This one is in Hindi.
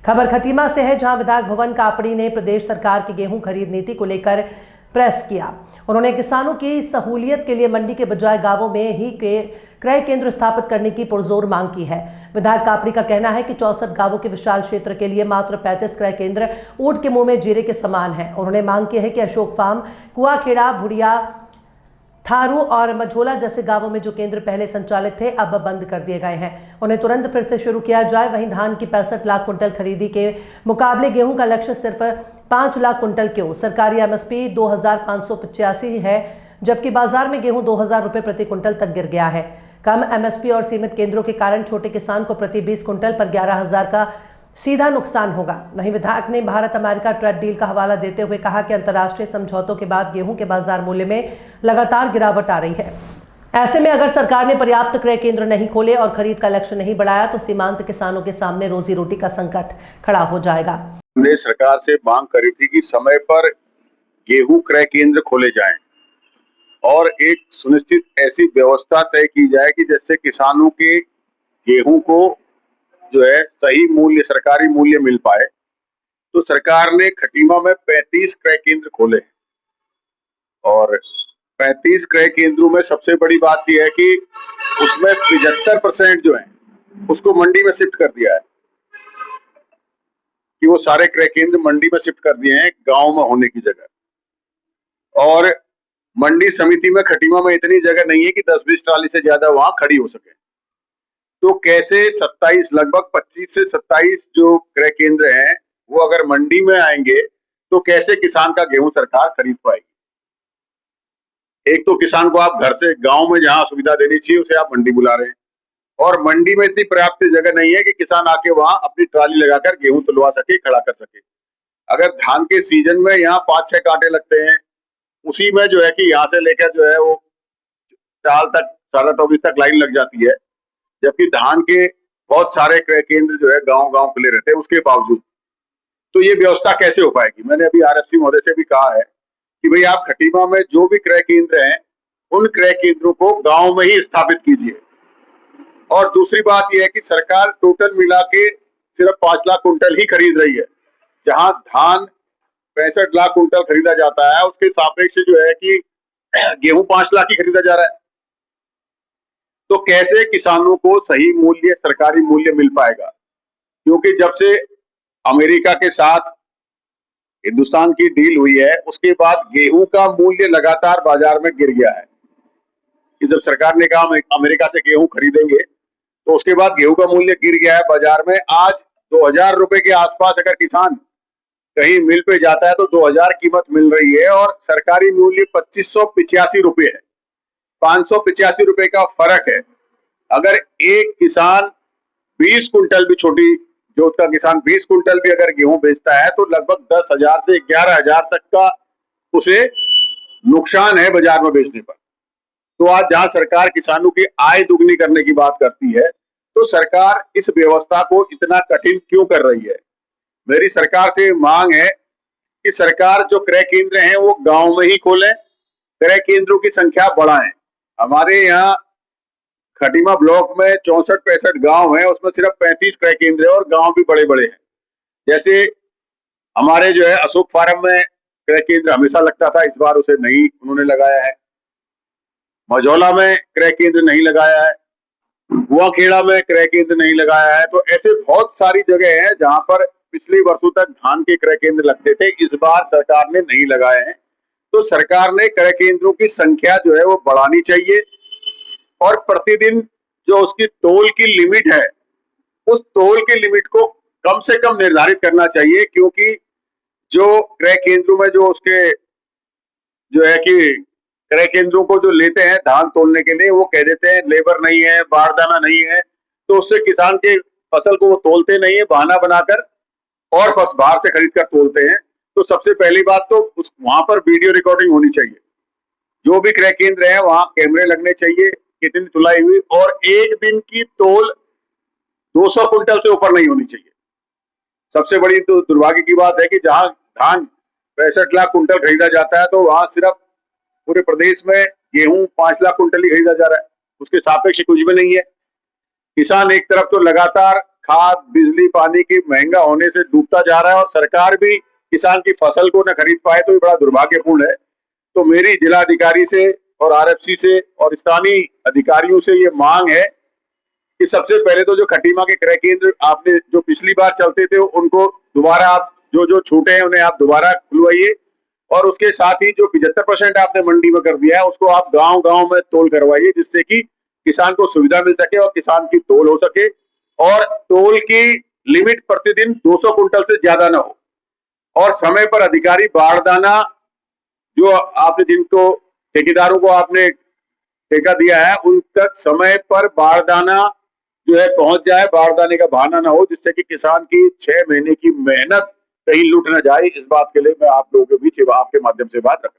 खबर खटीमा से है, जहां विधायक भुवन कापड़ी ने प्रदेश सरकार की गेहूं खरीद नीति को लेकर प्रेस किया। उन्होंने किसानों की सहूलियत के लिए मंडी के बजाय गांवों में ही क्रय केंद्र स्थापित करने की पुरजोर मांग की है। विधायक कापड़ी का कहना है कि 64 गांवों के विशाल क्षेत्र के लिए मात्र 35 क्रय केंद्र ऊंट के मुंह में जीरे के समान है। उन्होंने मांग की है कि अशोक फार्म, कुआखेड़ा, भुड़िया, थारू और मझोला जैसे गांवों में जो केंद्र पहले संचालित थे अब बंद कर दिए गए हैं, उन्हें तुरंत फिर से शुरू किया जाए। वहीं धान की 65 लाख कुंटल खरीदी के मुकाबले गेहूं का लक्ष्य सिर्फ 5 लाख कुंटल क्यों? सरकारी एमएसपी 2585 है, जबकि बाजार में गेहूं 2000 रुपए प्रति कुंटल तक गिर गया है। कम एमएसपी और सीमित केंद्रों के कारण छोटे किसान को प्रति 20 कुंटल पर 11,000 का सीधा नुकसान होगा। वहीं विधायक ने भारत अमेरिका ट्रेड डील का हवाला देते हुए कहा कि अंतर्राष्ट्रीय समझौतों के बाद गेहूं के बाजार मूल्य में लगातार गिरावट आ रही है। ऐसे में अगर सरकार ने पर्याप्त क्रय केंद्र नहीं खोले और खरीद का लक्ष्य नहीं बढ़ाया तो सीमांत किसानों के सामने रोजी रोटी का संकट खड़ा हो जाएगा। हमने सरकार से मांग करी थी कि समय पर गेहूं क्रय केंद्र खोले जाएं और एक सुनिश्चित ऐसी व्यवस्था तय की जाए कि जिससे किसानों के गेहूं को जो है सही मूल्य, सरकारी मूल्य मिल पाए। तो सरकार ने खटीमा में 35 क्रय केंद्र खोले और 35 क्रय केंद्रों में सबसे बड़ी बात यह है कि उसमें 75% जो है उसको मंडी में शिफ्ट कर दिया है, कि वो सारे क्रय केंद्र मंडी में शिफ्ट कर दिए हैं गांव में होने की जगह। और मंडी समिति में खटीमा में इतनी जगह नहीं है कि 10-20 ट्राली से ज्यादा वहां खड़ी हो सके। तो कैसे 27 लगभग 25 से 27 जो क्रय केंद्र हैं वो अगर मंडी में आएंगे तो कैसे किसान का गेहूं सरकार खरीद पाएगी? एक तो किसान को आप घर से गांव में जहां सुविधा देनी चाहिए उसे आप मंडी बुला रहे हैं, और मंडी में इतनी पर्याप्त जगह नहीं है कि किसान आके वहां अपनी ट्राली लगाकर गेहूं तुलवा सके, खड़ा कर सके। अगर धान के सीजन में यहाँ 5-6 कांटे लगते हैं, उसी में जो है कि यहाँ से लेकर जो है वो टाल तक 24.5 तक लाइन लग जाती है, जबकि धान के बहुत सारे क्रय केंद्र जो है गांव-गांव खुले रहते हैं उसके बावजूद। तो ये व्यवस्था कैसे हो पाएगी? मैंने अभी आरएफसी महोदय से भी कहा है कि भाई आप खटीमा में जो भी क्रय केंद्र हैं उन क्रय केंद्रों को गांव में ही स्थापित कीजिए। और दूसरी बात यह है कि सरकार टोटल मिला के सिर्फ 5 लाख कुंटल ही खरीद रही है, जहां धान 65 लाख कुंटल खरीदा जाता है, उसके सापेक्ष जो है कि गेहूं 5 लाख ही खरीदा जा रहा है। तो कैसे किसानों को सही मूल्य, सरकारी मूल्य मिल पाएगा? क्योंकि जब से अमेरिका के साथ हिंदुस्तान की डील हुई है उसके बाद गेहूं का मूल्य लगातार बाजार में गिर गया है। कि जब सरकार ने कहा अमेरिका से गेहूं खरीदेंगे तो उसके बाद गेहूं का मूल्य गिर गया है बाजार में। आज 2000 रुपए के आसपास अगर किसान कहीं मिल पे जाता है तो 2000 कीमत मिल रही है और सरकारी मूल्य 2585 रुपए है। 585 रुपए का फर्क है। अगर एक किसान 20 कुंटल भी, छोटी जोत का किसान 20 कुंटल भी अगर गेहूं बेचता है तो लगभग 10,000 से 11,000 तक का उसे नुकसान है बाजार में बेचने पर। तो आज जहां सरकार किसानों की आय दुगनी करने की बात करती है तो सरकार इस व्यवस्था को इतना कठिन क्यों कर रही है? मेरी सरकार से मांग है कि सरकार जो क्रय केंद्र हैं वो गांव में ही खोलें, क्रय केंद्रों की संख्या बढ़ाएं। हमारे यहाँ खटीमा ब्लॉक में 64-65 गांव हैं, उसमें सिर्फ 35 क्रय केंद्र है और गांव भी बड़े बड़े हैं। जैसे हमारे जो है अशोक फार्म में क्रय केंद्र हमेशा लगता था, इस बार उसे नहीं उन्होंने लगाया है। मझौला में क्रय केंद्र नहीं लगाया है, कुआखेड़ा में क्रय केंद्र नहीं लगाया है। तो ऐसे बहुत सारी जगह हैं जहां पर पिछले वर्षों तक धान के क्रय केंद्र लगते थे, इस बार सरकार ने नहीं लगाए हैं। तो सरकार ने क्रय केंद्रों की संख्या जो है वो बढ़ानी चाहिए और प्रतिदिन जो उसकी तोल की लिमिट है उस तोल की लिमिट को कम से कम निर्धारित करना चाहिए, क्योंकि जो क्रय केंद्रों में जो उसके जो है कि क्रय केंद्रों को जो लेते हैं धान तोलने के लिए, वो कह देते हैं लेबर नहीं है, बारदाना नहीं है, तो उससे किसान के फसल को वो तोलते नहीं है, बहाना बनाकर और बाहर से खरीद कर तोलते हैं। तो सबसे पहली बात तो वहां पर वीडियो रिकॉर्डिंग होनी चाहिए। जो भी क्रय केंद्र है वहां कैमरे लगने चाहिए, कितनी तुलाई हुई, और एक दिन की तोल 200 कुंटल से ऊपर नहीं होनी चाहिए। सबसे बड़ी तो दुर्भाग्य की बात है कि जहां धान 65 लाख कुंटल खरीदा जाता है तो वहां सिर्फ पूरे प्रदेश में गेहूं 5 लाख कुंटल ही खरीदा जा रहा है, उसके सापेक्ष कुछ भी नहीं है। किसान एक तरफ तो लगातार खाद बिजली पानी की महंगा होने से डूबता जा रहा है और सरकार भी किसान की फसल को न खरीद पाए, तो ये बड़ा दुर्भाग्यपूर्ण है। तो मेरी जिलाधिकारी से और आरएफसी से और स्थानीय अधिकारियों से ये मांग है कि सबसे पहले तो जो खटीमा के क्रय केंद्र आपने जो पिछली बार चलते थे उनको दोबारा आप जो छूटे हैं उन्हें आप दोबारा खुलवाइए, और उसके साथ ही जो 75% आपने मंडी में कर दिया है उसको आप गांव-गांव में तोल करवाइए, जिससे कि किसान को सुविधा मिल सके और किसान की तोल हो सके, और तोल की लिमिट प्रतिदिन 200 कुंटल से ज्यादा ना हो, और समय पर अधिकारी बारदाना जो आपने जिनको ठेकेदारों को आपने ठेका दिया है उन तक समय पर बारदाना जो है पहुंच जाए, बारदाने का बहाना ना हो, जिससे कि किसान की 6 महीने की मेहनत कहीं लुट ना जाए। इस बात के लिए मैं आप लोगों के बीच आपके माध्यम से बात रख